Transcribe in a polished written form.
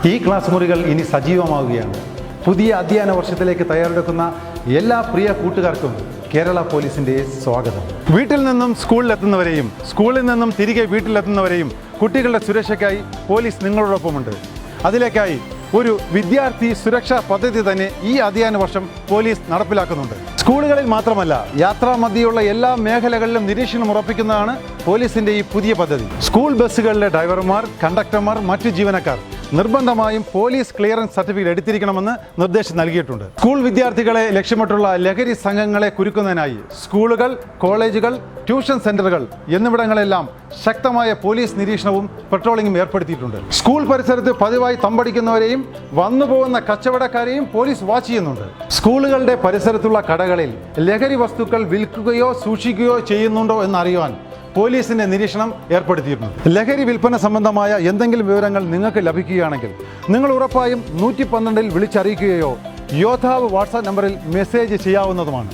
ഈ ക്ലാസ് മുറികൾ ഇനി സജീവമാവുകയാണ്. പുതിയ അധ്യയന വർഷത്തിലേക്ക് തയ്യാറെടുക്കുന്ന എല്ലാ പ്രിയ കൂട്ടുകാർക്കും കേരള പോലീസിൻ്റെ സ്വാഗതം. വീട്ടിൽ നിന്നും സ്കൂളിലെത്തുന്നവരെയും സ്കൂളിൽ നിന്നും തിരികെ വീട്ടിലെത്തുന്നവരെയും കുട്ടികളുടെ സുരക്ഷയ്ക്കായി പോലീസ് നിങ്ങളോടൊപ്പമുണ്ട്. അതിലേക്കായി ഒരു വിദ്യാർത്ഥി സുരക്ഷാ പദ്ധതി തന്നെ ഈ അധ്യയന വർഷം പോലീസ് നടപ്പിലാക്കുന്നുണ്ട്. സ്കൂളുകളിൽ മാത്രമല്ല, യാത്രാമധ്യയുള്ള എല്ലാ മേഖലകളിലും നിരീക്ഷണം ഉറപ്പിക്കുന്നതാണ് പോലീസിന്റെ ഈ പുതിയ പദ്ധതി. സ്കൂൾ ബസ്സുകളിലെ ഡ്രൈവർമാർ, കണ്ടക്ടർമാർ, മറ്റു ജീവനക്കാർ നിർബന്ധമായും പോലീസ് ക്ലിയറൻസ് സർട്ടിഫിക്കറ്റ് എടുത്തിരിക്കണമെന്ന് നിർദ്ദേശം നൽകിയിട്ടുണ്ട്. സ്കൂൾ വിദ്യാർത്ഥികളെ ലക്ഷ്യമിട്ടുള്ള ലഹരി സംഘങ്ങളെ കുരുക്കുന്നതിനായി സ്കൂളുകൾ, കോളേജുകൾ, ട്യൂഷൻ സെന്ററുകൾ എന്നിവിടങ്ങളെല്ലാം ശക്തമായ പോലീസ് നിരീക്ഷണവും പെട്രോളിംഗും ഏർപ്പെടുത്തിയിട്ടുണ്ട്. സ്കൂൾ പരിസരത്ത് പതിവായി തമ്പടിക്കുന്നവരെയും വന്നുപോകുന്ന കച്ചവടക്കാരെയും പോലീസ് വാച്ച് ചെയ്യുന്നുണ്ട്. സ്കൂളുകളുടെ പരിസരത്തുള്ള കടകളിൽ ലഹരി വസ്തുക്കൾ വിൽക്കുകയോ സൂക്ഷിക്കുകയോ ചെയ്യുന്നുണ്ടോ എന്നറിയുവാൻ പോലീസിന്റെ നിരീക്ഷണം ഏർപ്പെടുത്തിയിട്ടുണ്ട്. ലഹരി വിൽപ്പന സംബന്ധമായ എന്തെങ്കിലും വിവരങ്ങൾ നിങ്ങൾക്ക് ലഭിക്കുകയാണെങ്കിൽ നിങ്ങൾ ഉറപ്പായും 112-ൽ വിളിച്ചറിയിക്കുകയോ യോദ്ധാവ് വാട്സാപ്പ് നമ്പറിൽ മെസ്സേജ് ചെയ്യാവുന്നതുമാണ്.